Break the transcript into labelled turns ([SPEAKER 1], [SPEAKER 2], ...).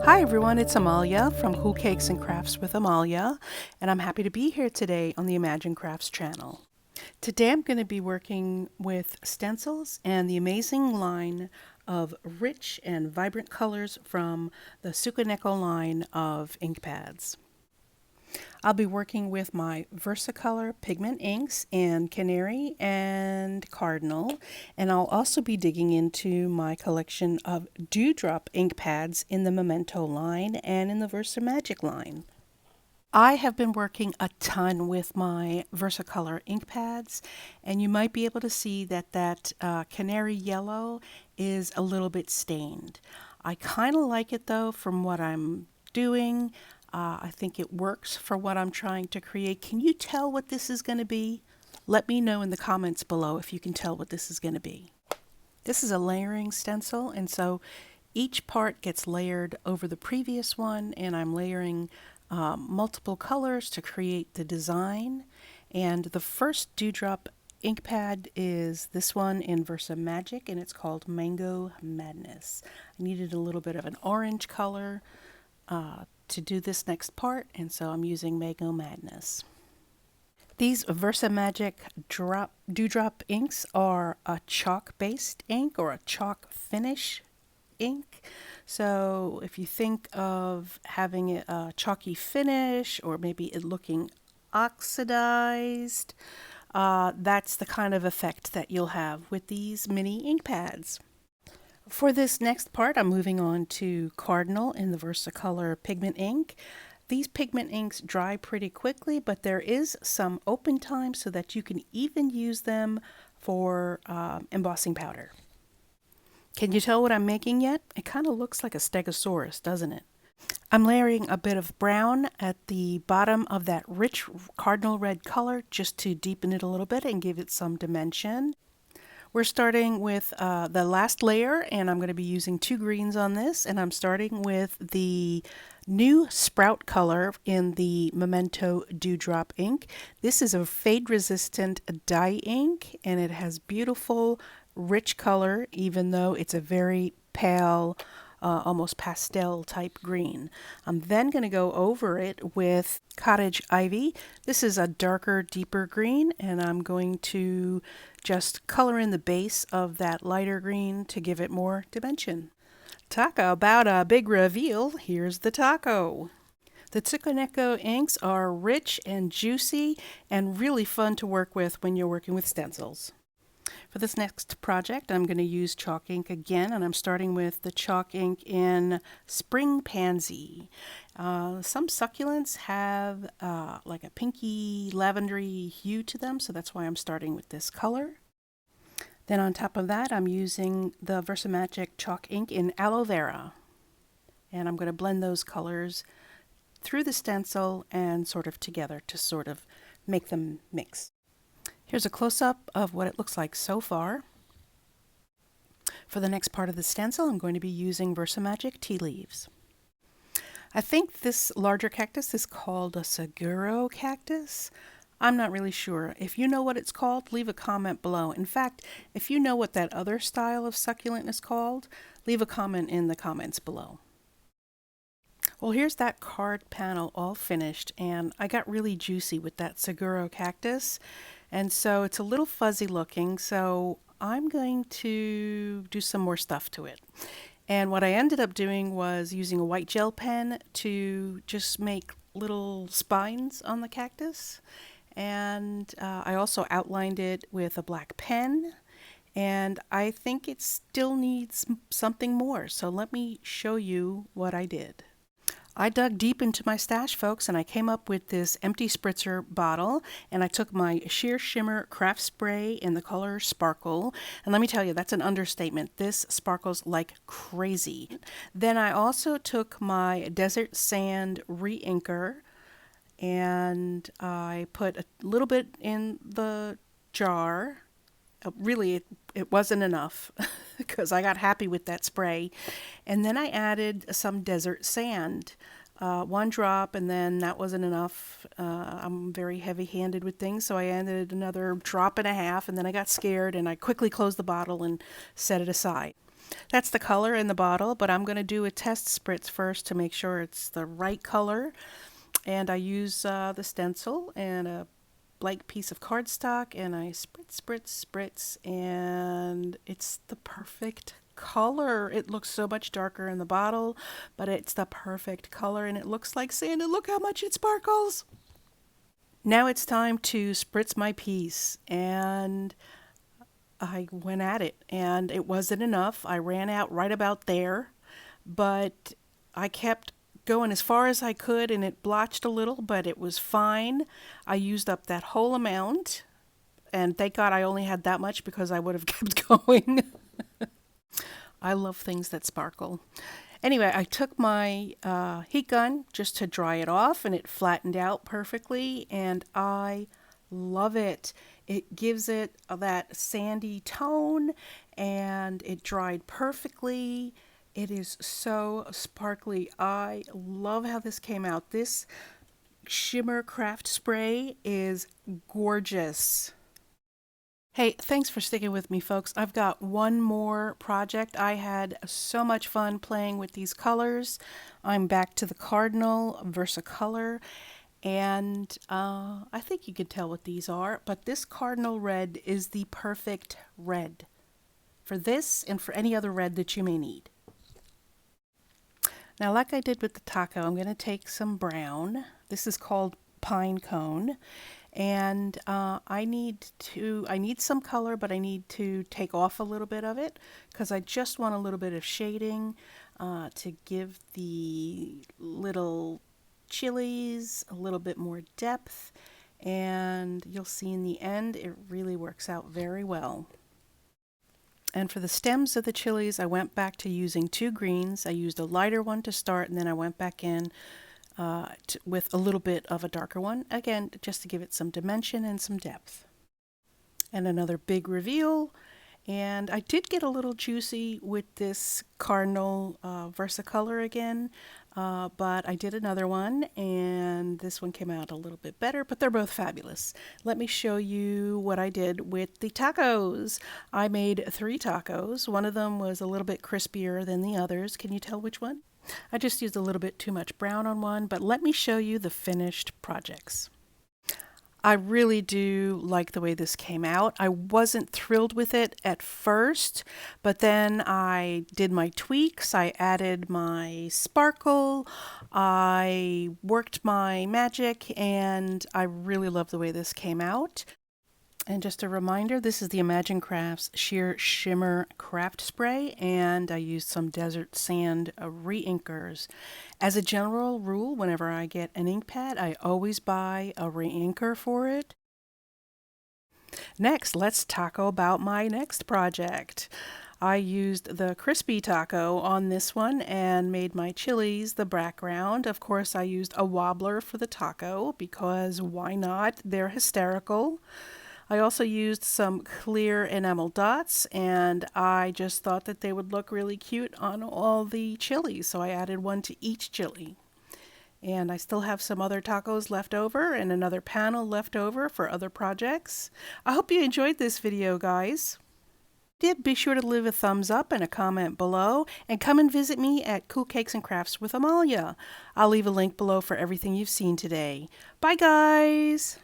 [SPEAKER 1] Hi everyone, it's Amalia from Cool Cakes and Crafts with Amalia, and I'm happy to be here today on the Imagine Crafts channel. Today I'm going to be working with stencils and the amazing line of rich and vibrant colors from the Tsukineko line of ink pads. I'll be working with my VersaColor pigment inks in Canary and Cardinal, and I'll also be digging into my collection of Dew Drop ink pads in the Memento line and in the VersaMagic line. I have been working a ton with my VersaColor ink pads, and you might be able to see that canary yellow is a little bit stained. I kind of like it though from what I'm doing. I think it works for what I'm trying to create. Can you tell what this is going to be? Let me know in the comments below if you can tell what this is going to be. This is a layering stencil, and so each part gets layered over the previous one, and I'm layering multiple colors to create the design. And the first Dewdrop ink pad is this one in VersaMagic, and it's called Mango Madness. I needed a little bit of an orange color to do this next part, and so I'm using Mango Madness. These VersaMagic Dewdrop inks are a chalk-based ink or a chalk finish ink. So if you think of having a chalky finish or maybe it looking oxidized, that's the kind of effect that you'll have with these mini ink pads. For this next part, I'm moving on to Cardinal in the VersaColor pigment ink. These pigment inks dry pretty quickly, but there is some open time so that you can even use them for embossing powder. Can you tell what I'm making yet? It kind of looks like a stegosaurus, doesn't it? I'm layering a bit of brown at the bottom of that rich cardinal red color just to deepen it a little bit and give it some dimension. We're starting with the last layer, and I'm going to be using 2 greens on this, and I'm starting with the new Sprout color in the Memento Dewdrop ink. This is a fade-resistant dye ink, and it has beautiful, rich color, even though it's a very pale, almost pastel type green. I'm then going to go over it with Cottage Ivy. This is a darker, deeper green, and I'm going to just color in the base of that lighter green to give it more dimension. Talk about a big reveal. Here's the taco. The Tsukineko inks are rich and juicy and really fun to work with when you're working with stencils. For this next project, I'm going to use chalk ink again, and I'm starting with the chalk ink in Spring Pansy. Some succulents have like a pinky lavendery hue to them, so that's why I'm starting with this color. Then on top of that, I'm using the VersaMagic chalk ink in Aloe Vera. And I'm going to blend those colors through the stencil and sort of together to sort of make them mix. Here's a close-up of what it looks like so far. For the next part of the stencil, I'm going to be using VersaMagic tea leaves. I think this larger cactus is called a Saguro cactus. I'm not really sure. If you know what it's called, leave a comment below. In fact, if you know what that other style of succulent is called, leave a comment in the comments below. Well, here's that card panel all finished, and I got really juicy with that Saguro cactus. And so it's a little fuzzy looking, so I'm going to do some more stuff to it. And what I ended up doing was using a white gel pen to just make little spines on the cactus. And I also outlined it with a black pen. And I think it still needs something more, so let me show you what I did. I dug deep into my stash, folks, and I came up with this empty spritzer bottle, and I took my Sheer Shimmer Craft Spray in the color Sparkle, and let me tell you, that's an understatement. This sparkles like crazy. Then I also took my Desert Sand Re-Inker, and I put a little bit in the jar. Really, it wasn't enough because I got happy with that spray. And then I added some desert sand, 1 drop, and then that wasn't enough. I'm very heavy-handed with things, so I added another 1.5 drops, and then I got scared and I quickly closed the bottle and set it aside. That's the color in the bottle, but I'm going to do a test spritz first to make sure it's the right color. And I use the stencil and a blank piece of cardstock, and I spritz, spritz, spritz, and it's the perfect color. It looks so much darker in the bottle, but it's the perfect color, and it looks like sand, and look how much it sparkles. Now it's time to spritz my piece, and I went at it, and it wasn't enough. I ran out right about there, but I kept going as far as I could, and it blotched a little, but it was fine. I used up that whole amount, and thank God I only had that much because I would have kept going. I love things that sparkle. Anyway, I took my heat gun just to dry it off, and it flattened out perfectly, and I love it. It gives it that sandy tone, and it dried perfectly. It is so sparkly. I love how this came out. This shimmer craft spray is gorgeous. Hey, thanks for sticking with me, folks. I've got one more project. I had so much fun playing with these colors. I'm back to the Cardinal VersaColor, and I think you can tell what these are, but this Cardinal red is the perfect red for this and for any other red that you may need. Now, like I did with the taco, I'm going to take some brown. This is called pine cone. And I need some color, but I need to take off a little bit of it because I just want a little bit of shading to give the little chilies a little bit more depth. And you'll see in the end, it really works out very well. And for the stems of the chilies, I went back to using two greens. I used a lighter one to start, and then I went back in with a little bit of a darker one, again, just to give it some dimension and some depth. And another big reveal. And I did get a little juicy with this Cardinal VersaColor again, but I did another one, and this one came out a little bit better, but they're both fabulous. Let me show you what I did with the tacos. I made 3 tacos. One of them was a little bit crispier than the others. Can you tell which one? I just used a little bit too much brown on one, but let me show you the finished projects. I really do like the way this came out. I wasn't thrilled with it at first, but then I did my tweaks. I added my sparkle, I worked my magic, and I really love the way this came out. And just a reminder, this is the Imagine Crafts Sheer Shimmer Craft Spray, and I used some desert sand re-inkers. As a general rule, whenever I get an ink pad, I always buy a re-inker for it. Next, let's talk about my next project. I used the crispy taco on this one and made my chilies the background. Of course, I used a wobbler for the taco because why not? They're hysterical. I also used some clear enamel dots, and I just thought that they would look really cute on all the chilies, so I added one to each chili. And I still have some other tacos left over and another panel left over for other projects. I hope you enjoyed this video, guys. Be sure to leave a thumbs up and a comment below, and come and visit me at Cool Cakes and Crafts with Amalia. I'll leave a link below for everything you've seen today. Bye, guys!